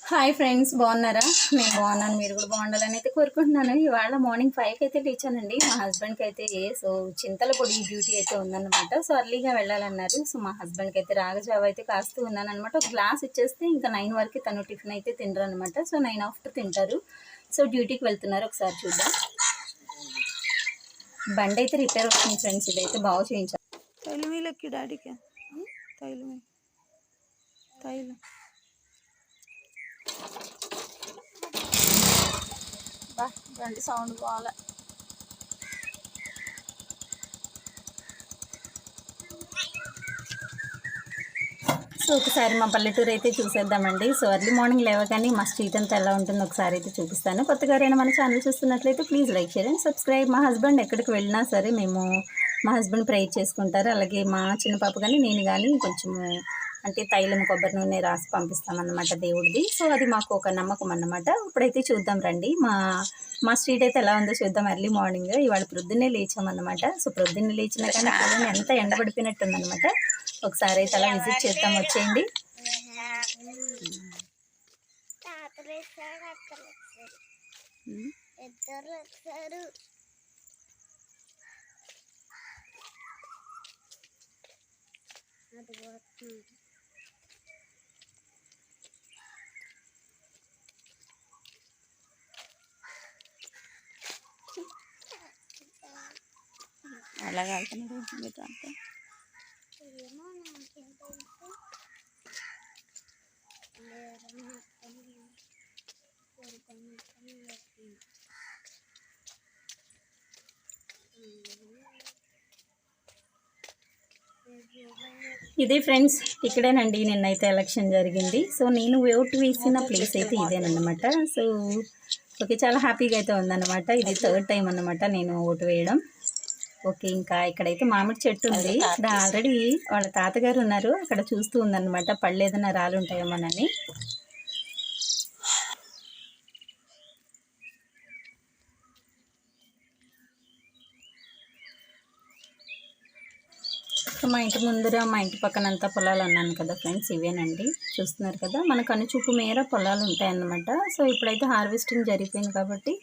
Hi friends, బాగున్నారా? నేను బాగున్నాను, మీరు కూడా బాగుండాలని అయితే కోరుకుంటున్నాను. ఇవాళ మార్నింగ్ 5కి అయితే లేచానండి. మా హస్బెండ్కి అయితే చింతలపొడి డ్యూటీ అయితే ఉందన్నమాట. సో అర్లీగా వెళ్ళాలన్నారు. సో మా హస్బెండ్కి అయితే రాగజావ అయితే కాస్తూ ఉన్నాను అనమాట. ఒక గ్లాస్ ఇచ్చేస్తే ఇంకా 9 వరకు తను టిఫిన్ అయితే తినరు అనమాట. సో 9 ఆఫ్టర్ తింటారు. సో డ్యూటీకి వెళ్తున్నారు. ఒకసారి చూద్దాం. బండి అయితే రిపేర్ అవుతుంది ఫ్రెండ్స్. ఇదైతే బాగా చేయించాలి. తైలమీలకి డాడీకి తైలం బండి సౌండ్ బాగా. సో ఒకసారి మా పల్లెటూరు అయితే చూసేద్దామండి. సో ఎర్లీ మార్నింగ్ లేవగానే మా స్ట్రీట్ అంతా ఎలా ఉంటుందో ఒకసారి అయితే చూపిస్తాను. కొత్తగా ఎవరైనా మన ఛానల్ చూస్తున్నట్లయితే please like share and subscribe. మా హస్బెండ్ ఎక్కడికి వెళ్ళినా సరే మా హస్బెండ్ ప్రేయర్ చేసుకుంటారు. అలాగే మా చిన్న పాప కానీ నేను కానీ కొంచెము అంటే తైలం కొబ్బరి నూనె రాసి పంపిస్తామన్నమాట దేవుడిది. సో అది మాకు ఒక నమ్మకం అన్నమాట. ఇప్పుడైతే చూద్దాం రండి. మా స్ట్రీట్ అయితే ఎలా ఉందో చూద్దాం. ఎర్లీ మార్నింగ్ ఇవాళ ప్రొద్దున్నే లేచామన్నమాట. సో ప్రొద్దున్నే లేచినా కానీ చూడండి ఎంత ఎండబడిపోయినట్టుందన్నమాట. ఒకసారి అయితే అలా విజిట్ చేద్దాం, వచ్చేయండి. అలాగే వెళ్తున్నాడు. ఇది ఫ్రెండ్స్ ఇక్కడేనండి నిన్నైతే ఎలక్షన్ జరిగింది. సో నేను ఓటు వేసిన ప్లేస్ అయితే ఇదేనమాట. సో ఓకే, చాలా హ్యాపీగా అయితే ఉందన్నమాట. ఇది 3rd టైం అన్నమాట నేను ఓటు వేయడం. ఓకే, ఇంకా ఇక్కడైతే మామిడి చెట్టు ఉంది. ఇక్కడ ఆల్రెడీ వాళ్ళ తాతగారు ఉన్నారు, అక్కడ చూస్తూ ఉందన్నమాట. పళ్ళు ఏదైనా రాళ్ళు ఉంటాయేమోనని. మా ఇంటి ముందర మా ఇంటి పక్కన అంతా పొలాలు అన్నాను కదా ఫ్రెండ్స్, ఇవేనండి చూస్తున్నారు కదా. మన కనుచూపు మేర పొలాలు ఉంటాయన్నమాట. సో ఇప్పుడైతే హార్వెస్టింగ్ జరిగిపోయింది కాబట్టి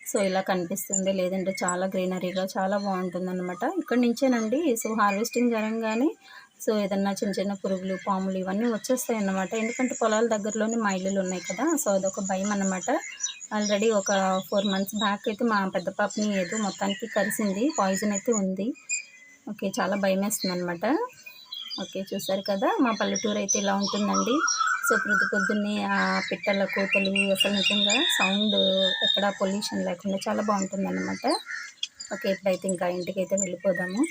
సో ఇలా కనిపిస్తుంది. లేదంటే చాలా గ్రీనరీగా చాలా బాగుంటుంది అనమాట. ఇక్కడ నుంచేనండి. సో హార్వెస్టింగ్ జరగగానే సో ఏదన్నా చిన్న చిన్న పురుగులు, పాములు ఇవన్నీ వచ్చేస్తాయి అన్నమాట. ఎందుకంటే పొలాల దగ్గరలోనే మా ఇల్లులు ఉన్నాయి కదా. సో అదొక భయం అన్నమాట. ఆల్రెడీ ఒక 4 months బ్యాక్ అయితే మా పెద్ద పాపని ఏదో మొత్తానికి కలిసింది, పాయిజన్ అయితే ఉంది. ఓకే, చాలా భయం వేస్తుంది అనమాట. ఓకే, చూసారు కదా మా పల్లెటూరు అయితే ఇలా ఉంటుందండి. సో పొద్దున్నే ఆ పిట్టల కూతలు అసలు నిజంగా సౌండ్ ఎక్కడ పొల్యూషన్ లేకుండా చాలా బాగుంటుంది అనమాట. ఓకే, ఇప్పుడైతే ఇంకా ఇంటికి అయితే వెళ్ళిపోదాము.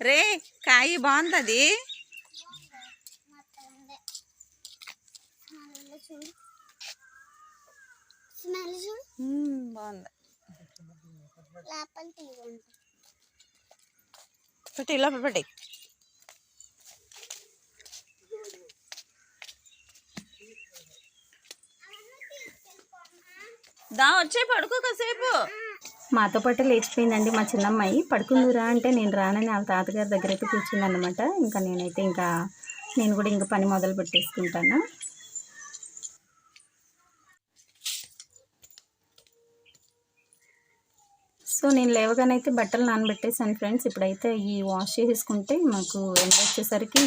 రే కాయ బాగుంది. బాగుంది. పెట్టి లోపల పెట్టి దా వచ్చే పడుకో కాసేపు. మాతో పాటు లేచిపోయిందండి మా చిన్నమ్మాయి. పడుకుందురా అంటే నేను రానని వాళ్ళ తాతగారి దగ్గర అయితే కూర్చుందన్నమాట. ఇంకా నేను కూడా ఇంకా పని మొదలు పెట్టేసుకుంటాను. సో నేను లేవగానైతే బట్టలు నానబెట్టేసాను ఫ్రెండ్స్. ఇప్పుడైతే ఈ వాష్ చేసుకుంటే మాకు ఎండ వచ్చేసరికి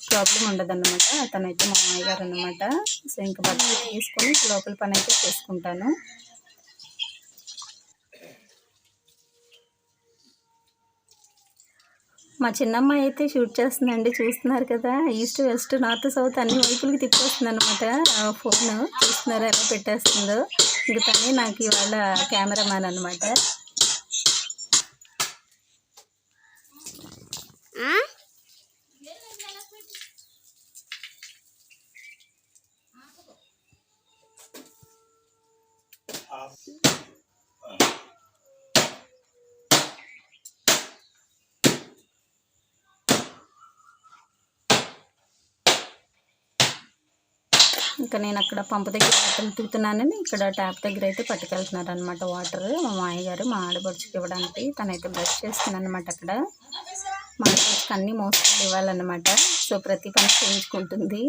ప్రాబ్లం ఉండదన్నమాట. అతనైతే మా మామయ్య గారు అన్నమాట. సో ఇంకా బట్టలు తీసుకొని లోపల పని అయితే చేసుకుంటాను. మా చిన్నమ్మాయి అయితే షూట్ చేస్తుందండి, చూస్తున్నారు కదా. ఈస్ట్ వెస్ట్ నార్త్ సౌత్ అన్ని వైపులకి తిప్పేస్తుంది అనమాట. ఫోన్ చూస్తున్నారు ఎలా పెట్టేస్తుందో. ఇంక తనే నాకు ఇవాళ కెమెరామ్యాన్ అనమాట. ఇంకా నేను అక్కడ పంపు దగ్గర బట్టలు ఉతుకుతున్నానని ఇక్కడ ట్యాప్ దగ్గర అయితే పట్టుకెళ్తున్నారు అనమాట వాటర్. మా మామయ్య గారు మా ఆడపడుచుకి ఇవ్వడానికి తనైతే బ్రష్ చేస్తుంది అనమాట. అక్కడ మా ఆడపడుచుకి అన్నీ మోసుకొని ఇవ్వాలన్నమాట. సో ప్రతి పని చేయించుకుంటుంది.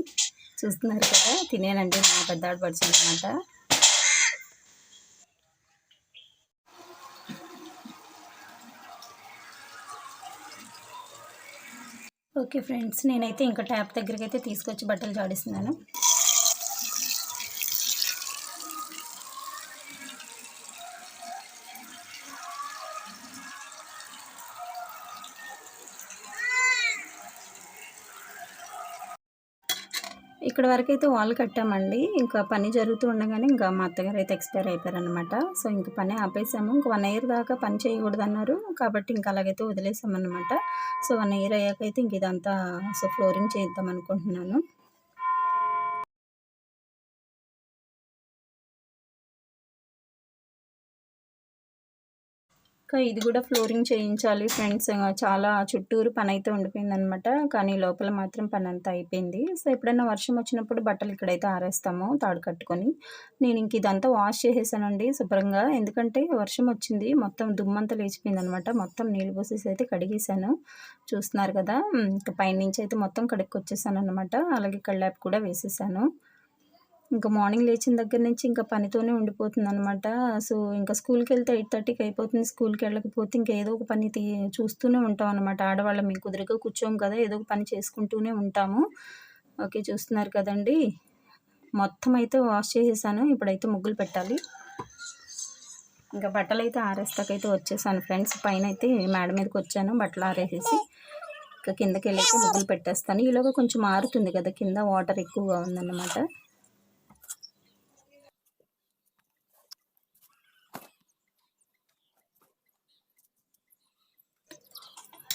చూస్తున్నారు కదా, తినేనండి మా పెద్ద ఆడపడుచు అనమాట. ఓకే ఫ్రెండ్స్, నేనైతే ఇంకా ట్యాప్ దగ్గరికి అయితే తీసుకొచ్చి బట్టలు జాడిస్తున్నాను. ఇక్కడ వరకు అయితే వాల్ కట్టామండి. ఇంకా పని జరుగుతూ ఉండగానే ఇంకా మా అత్తగారు అయితే ఎక్స్పైర్ అయిపోయారనమాట. సో ఇంక పని ఆపేసాము. ఇంక 1 ఇయర్ దాకా పని చేయకూడదు అన్నారు కాబట్టి ఇంకా అలాగైతే వదిలేసామన్నమాట. సో 1 ఇయర్ అయ్యాకైతే ఇంక ఇదంతా సో ఫ్లోరింగ్ చేద్దాం అనుకుంటున్నాను. ఇంకా ఇది కూడా ఫ్లోరింగ్ చేయించాలి ఫ్రెండ్స్. చాలా చుట్టూరు పని అయితే ఉండిపోయిందనమాట. కానీ లోపల మాత్రం పని అంతా అయిపోయింది. సో ఎప్పుడైనా వర్షం వచ్చినప్పుడు బట్టలు ఇక్కడైతే ఆరేస్తాము తాడు కట్టుకొని. నేను ఇంక ఇదంతా వాష్ చేసేసానండి శుభ్రంగా. ఎందుకంటే వర్షం వచ్చింది, మొత్తం దుమ్మంతా లేచిపోయిందనమాట. మొత్తం నీళ్ళు పోసేసి అయితే కడిగేసాను. చూస్తున్నారు కదా, ఇంకా పైనుంచి అయితే మొత్తం కడుక్కొచ్చేసాను అనమాట. అలాగే కళ్ళాపు కూడా వేసేసాను. ఇంకా మార్నింగ్ లేచిన దగ్గర నుంచి ఇంకా పనితోనే ఉండిపోతుంది అనమాట. సో ఇంకా స్కూల్కి వెళ్తే 8:30కి అయిపోతుంది. స్కూల్కి వెళ్ళకపోతే ఇంకా ఏదో ఒక పని చూస్తూనే ఉంటాం అనమాట. ఆడవాళ్ళం మేము కుదురుగా కూర్చోము కదా, ఏదో ఒక పని చేసుకుంటూనే ఉంటాము. ఓకే, చూస్తున్నారు కదండి, మొత్తం అయితే వాష్ చేసేసాను. ఇప్పుడైతే ముగ్గులు పెట్టాలి. ఇంకా బట్టలు అయితే ఆరేస్తాకైతే వచ్చేసాను ఫ్రెండ్స్. పైన అయితే మేడ మీదకి వచ్చాను బట్టలు ఆరేసేసి. ఇంకా కిందకి వెళ్ళైతే ముగ్గులు పెట్టేస్తాను. ఈలోగా కొంచెం మారుతుంది కదా, కింద వాటర్ ఎక్కువగా ఉందన్నమాట.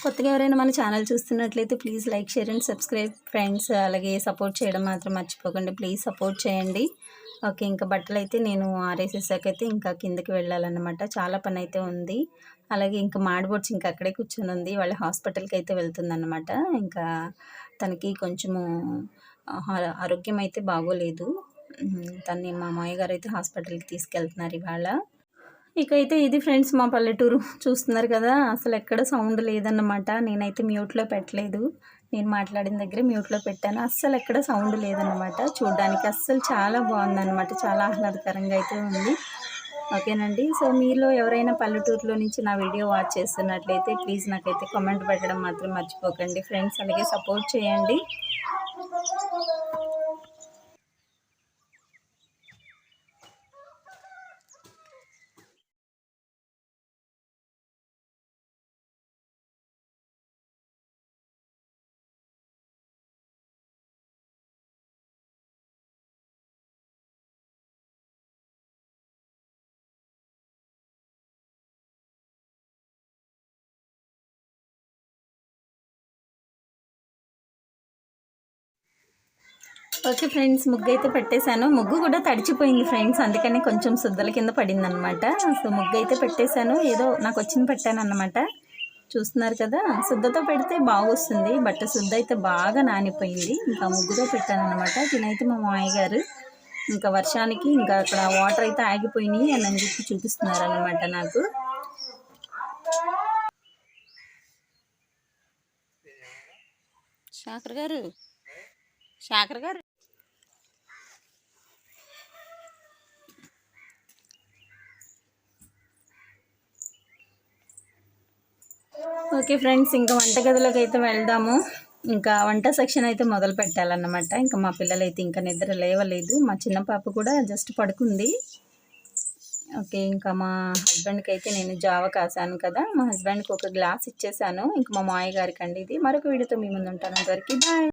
కొత్తగా ఎవరైనా మన ఛానల్ చూస్తున్నట్లయితే please like, share and subscribe friends. అలాగే సపోర్ట్ చేయడం మాత్రం మర్చిపోకండి. ప్లీజ్ సపోర్ట్ చేయండి. ఓకే, ఇంకా బట్టలు అయితే నేను ఆరేసేసాకైతే ఇంకా కిందకి వెళ్ళాలన్నమాట. చాలా పని అయితే ఉంది. అలాగే ఇంకా మాడబొడ్చి ఇంకా అక్కడే కూర్చొని ఉంది. వాళ్ళ హాస్పిటల్కి అయితే వెళ్తుందన్నమాట. ఇంకా తనకి కొంచెము ఆరోగ్యం అయితే బాగోలేదు. తన్ని మా మామయ్య గారు అయితే హాస్పిటల్కి తీసుకెళ్తున్నారు ఇవాళ. ఇకైతే ఇది ఫ్రెండ్స్ మా పల్లెటూరు. చూస్తున్నారు కదా, అసలు ఎక్కడ సౌండ్ లేదన్నమాట. నేనైతే మ్యూట్లో పెట్టలేదు. నేను మాట్లాడిన దగ్గర మ్యూట్లో పెట్టాను. అస్సలు ఎక్కడ సౌండ్ లేదన్నమాట. చూడడానికి అస్సలు చాలా బాగుందన్నమాట. చాలా ఆహ్లాదకరంగా అయితే ఉంది. ఓకేనండి. సో మీలో ఎవరైనా పల్లెటూరులో నుంచి నా వీడియో వాచ్ చేస్తున్నట్లయితే ప్లీజ్ నాకైతే కామెంట్ పెట్టడం మాత్రం మర్చిపోకండి ఫ్రెండ్స్. అలాగే సపోర్ట్ చేయండి. ఓకే ఫ్రెండ్స్, ముగ్గు అయితే పెట్టేశాను. ముగ్గు కూడా తడిచిపోయింది ఫ్రెండ్స్, అందుకని కొంచెం శుద్ధల కింద పడింది అనమాట. సో ముగ్గు అయితే పెట్టేశాను. ఏదో నాకు వచ్చింది పెట్టాను అన్నమాట. చూస్తున్నారు కదా, శుద్ధతో పెడితే బాగొస్తుంది. బట్ శుద్ధ అయితే బాగా నానిపోయింది. ఇంకా ముగ్గుతో పెట్టాను అనమాట. తినైతే మా మామయ్య గారు ఇంకా వర్షానికి ఇంకా అక్కడ వాటర్ అయితే ఆగిపోయినాయి అని చెప్పి చూపిస్తున్నారు అనమాట నాకు. శాఖర్ గారు, శాఖర్ గారు. ఓకే ఫ్రెండ్స్, ఇంకా వంటగదిలోకి అయితే వెళ్దాము. ఇంకా వంట సెక్షన్ అయితే మొదలు పెట్టాలన్నమాట. ఇంకా మా పిల్లలు అయితే ఇంకా నిద్ర లేవలేదు. మా చిన్న పాప కూడా జస్ట్ పడుకుంది. ఓకే, ఇంకా మా హస్బెండ్కి అయితే నేను జావ కాసాను కదా, మా హస్బెండ్కి ఒక గ్లాస్ ఇచ్చేసాను. ఇంకా మా మామయ్య గారికి అండి ఇది. మరొక వీడియోతో మీ ముందు ఉంటాను. అంతవరకు బాయ్.